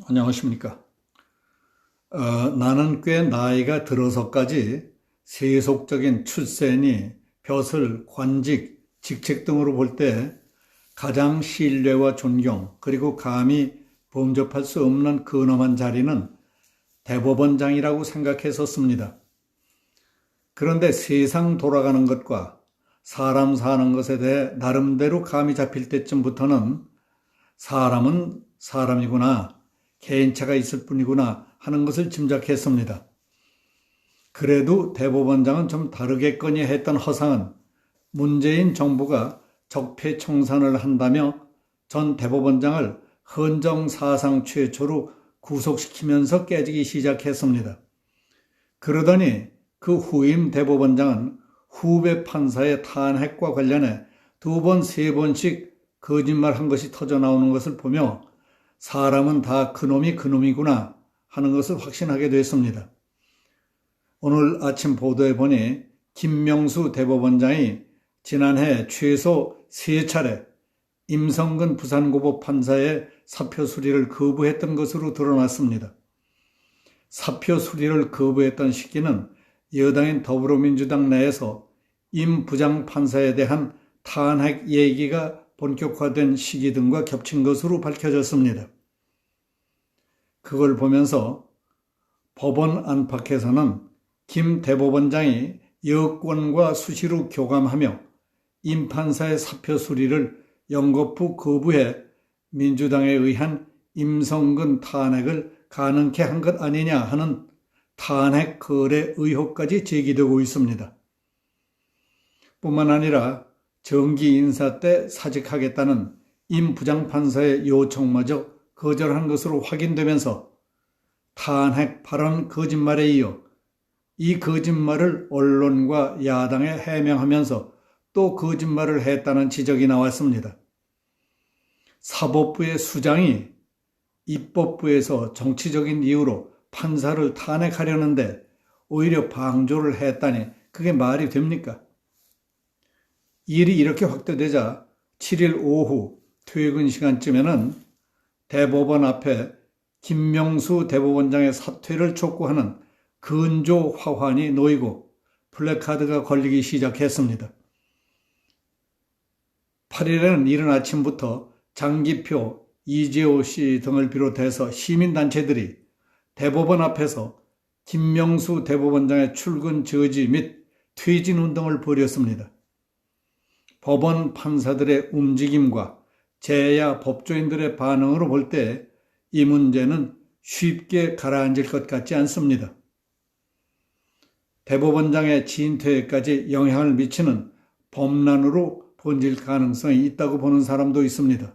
안녕하십니까. 나는 꽤 나이가 들어서까지 세속적인 출세니, 벼슬, 관직, 직책 등으로 볼 때 가장 신뢰와 존경, 그리고 감히 범접할 수 없는 근엄한 자리는 대법원장이라고 생각했었습니다. 그런데 세상 돌아가는 것과 사람 사는 것에 대해 나름대로 감이 잡힐 때쯤부터는 사람은 사람이구나, 개인차가 있을 뿐이구나 하는 것을 짐작했습니다. 그래도 대법원장은 좀 다르겠거니 했던 허상은 문재인 정부가 적폐청산을 한다며 전 대법원장을 헌정 사상 최초로 구속시키면서 깨지기 시작했습니다. 그러더니 그 후임 대법원장은 후배 판사의 탄핵과 관련해 두 번, 세 번씩 거짓말한 것이 터져 나오는 것을 보며 사람은 다 그놈이 그놈이구나 하는 것을 확신하게 됐습니다. 오늘 아침 보도에 보니 김명수 대법원장이 지난해 최소 3차례 임성근 부산고법 판사의 사표 수리를 거부했던 것으로 드러났습니다. 사표 수리를 거부했던 시기는 여당인 더불어민주당 내에서 임 부장판사에 대한 탄핵 얘기가 본격화된 시기 등과 겹친 것으로 밝혀졌습니다. 그걸 보면서 법원 안팎에서는 김 대법원장이 여권과 수시로 교감하며 임 판사의 사표 수리를 연거푸 거부해 민주당에 의한 임성근 탄핵을 가능케 한 것 아니냐 하는 탄핵 거래 의혹까지 제기되고 있습니다. 뿐만 아니라 정기 인사 때 사직하겠다는 임 부장판사의 요청마저 거절한 것으로 확인되면서 탄핵 발언 거짓말에 이어 이 거짓말을 언론과 야당에 해명하면서 또 거짓말을 했다는 지적이 나왔습니다. 사법부의 수장이 입법부에서 정치적인 이유로 판사를 탄핵하려는데 오히려 방조를 했다니 그게 말이 됩니까? 일이 이렇게 확대되자 7일 오후 퇴근 시간쯤에는 대법원 앞에 김명수 대법원장의 사퇴를 촉구하는 건조 화환이 놓이고 플래카드가 걸리기 시작했습니다. 8일에는 이른 아침부터 장기표, 이재호 씨 등을 비롯해서 시민단체들이 대법원 앞에서 김명수 대법원장의 출근 저지 및 퇴진 운동을 벌였습니다. 법원 판사들의 움직임과 재야 법조인들의 반응으로 볼 때 이 문제는 쉽게 가라앉을 것 같지 않습니다. 대법원장의 진퇴에까지 영향을 미치는 범란으로 번질 가능성이 있다고 보는 사람도 있습니다.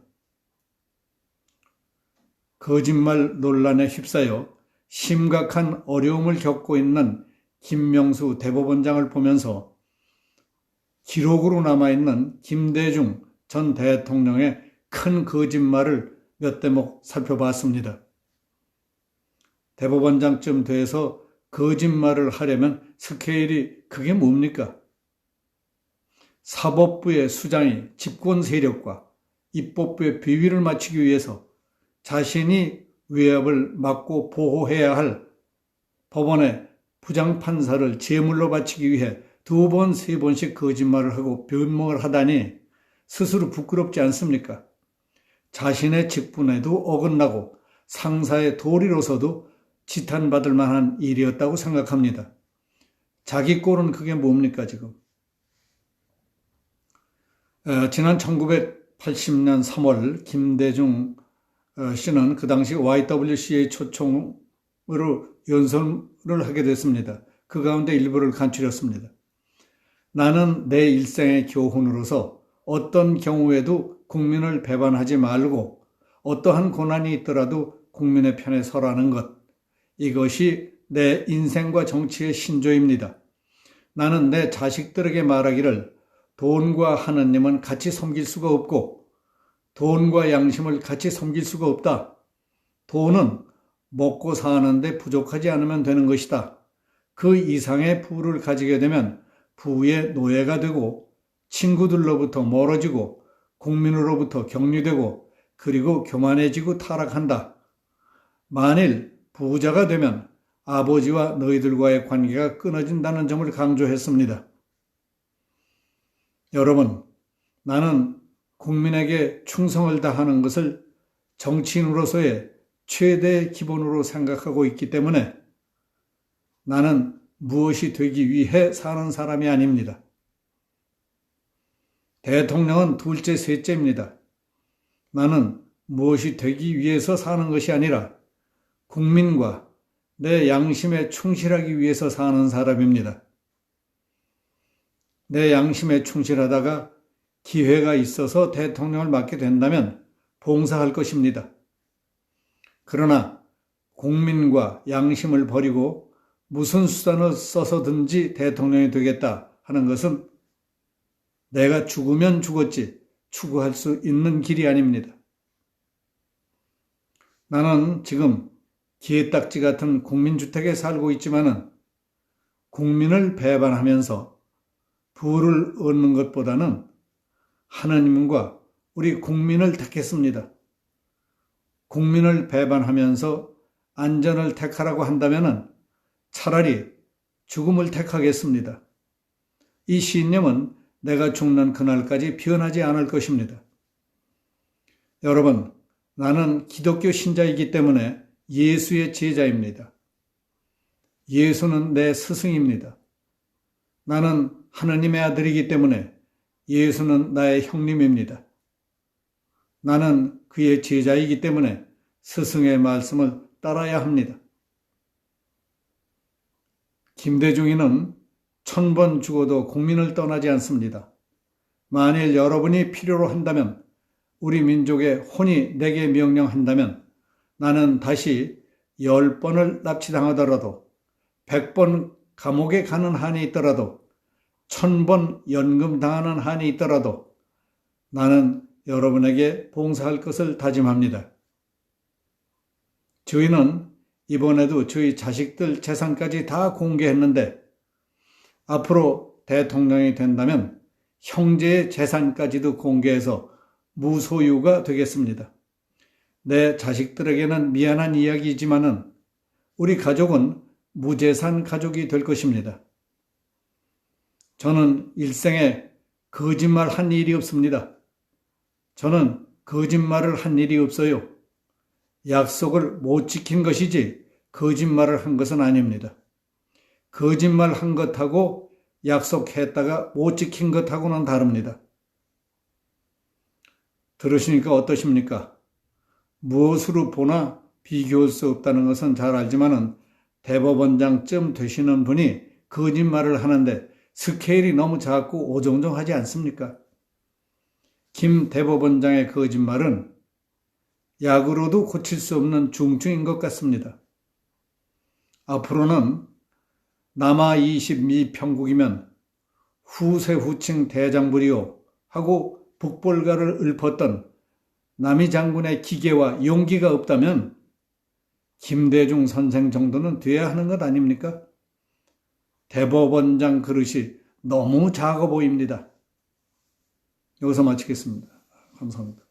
거짓말 논란에 휩싸여 심각한 어려움을 겪고 있는 김명수 대법원장을 보면서 기록으로 남아있는 김대중 전 대통령의 큰 거짓말을 몇 대목 살펴봤습니다. 대법원장쯤 돼서 거짓말을 하려면 스케일이 그게 뭡니까? 사법부의 수장이 집권 세력과 입법부의 비위를 맞추기 위해서 자신이 위협을 막고 보호해야 할 법원의 부장판사를 제물로 바치기 위해 두 번, 세 번씩 거짓말을 하고 변명을 하다니 스스로 부끄럽지 않습니까? 자신의 직분에도 어긋나고 상사의 도리로서도 지탄받을 만한 일이었다고 생각합니다. 자기 꼴은 그게 뭡니까 지금? 지난 1980년 3월 김대중 씨는 그 당시 YWCA 초청으로 연설을 하게 됐습니다. 그 가운데 일부를 간추렸습니다. 나는 내 일생의 교훈으로서 어떤 경우에도 국민을 배반하지 말고 어떠한 고난이 있더라도 국민의 편에 서라는 것. 이것이 내 인생과 정치의 신조입니다. 나는 내 자식들에게 말하기를 돈과 하느님은 같이 섬길 수가 없고 돈과 양심을 같이 섬길 수가 없다. 돈은 먹고 사는데 부족하지 않으면 되는 것이다. 그 이상의 부를 가지게 되면 부의 노예가 되고 친구들로부터 멀어지고 국민으로부터 격리되고 그리고 교만해지고 타락한다. 만일 부자가 되면 아버지와 너희들과의 관계가 끊어진다는 점을 강조했습니다. 여러분, 나는 국민에게 충성을 다하는 것을 정치인으로서의 최대 기본으로 생각하고 있기 때문에 나는 무엇이 되기 위해 사는 사람이 아닙니다. 대통령은 둘째, 셋째입니다. 나는 무엇이 되기 위해서 사는 것이 아니라 국민과 내 양심에 충실하기 위해서 사는 사람입니다. 내 양심에 충실하다가 기회가 있어서 대통령을 맡게 된다면 봉사할 것입니다. 그러나 국민과 양심을 버리고 무슨 수단을 써서든지 대통령이 되겠다 하는 것은 내가 죽으면 죽었지 추구할 수 있는 길이 아닙니다. 나는 지금 기회딱지 같은 국민주택에 살고 있지만은 국민을 배반하면서 부를 얻는 것보다는 하나님과 우리 국민을 택했습니다. 국민을 배반하면서 안전을 택하라고 한다면은 차라리 죽음을 택하겠습니다. 이 신념은 내가 죽는 그날까지 변하지 않을 것입니다. 여러분, 나는 기독교 신자이기 때문에 예수의 제자입니다. 예수는 내 스승입니다. 나는 하나님의 아들이기 때문에 예수는 나의 형님입니다. 나는 그의 제자이기 때문에 스승의 말씀을 따라야 합니다. 김대중이는 1000번 죽어도 국민을 떠나지 않습니다. 만일 여러분이 필요로 한다면, 우리 민족의 혼이 내게 명령한다면 나는 다시 10번을 납치당하더라도 100번 감옥에 가는 한이 있더라도 1000번 연금당하는 한이 있더라도 나는 여러분에게 봉사할 것을 다짐합니다. 저희는 이번에도 저희 자식들 재산까지 다 공개했는데 앞으로 대통령이 된다면 형제의 재산까지도 공개해서 무소유가 되겠습니다. 내 자식들에게는 미안한 이야기이지만은 우리 가족은 무재산 가족이 될 것입니다. 저는 일생에 거짓말 한 일이 없습니다. 저는 거짓말을 한 일이 없어요. 약속을 못 지킨 것이지 거짓말을 한 것은 아닙니다. 거짓말 한 것하고 약속했다가 못 지킨 것하고는 다릅니다. 들으시니까 어떠십니까? 무엇으로 보나 비교할 수 없다는 것은 잘 알지만은 대법원장쯤 되시는 분이 거짓말을 하는데 스케일이 너무 작고 오정정하지 않습니까? 김 대법원장의 거짓말은 약으로도 고칠 수 없는 중증인 것 같습니다. 앞으로는 남아 22 평국이면 후세 후층 대장부리요 하고 북볼가를 읊었던 남이 장군의 기계와 용기가 없다면 김대중 선생 정도는 돼야 하는 것 아닙니까? 대법원장 그릇이 너무 작아 보입니다. 여기서 마치겠습니다. 감사합니다.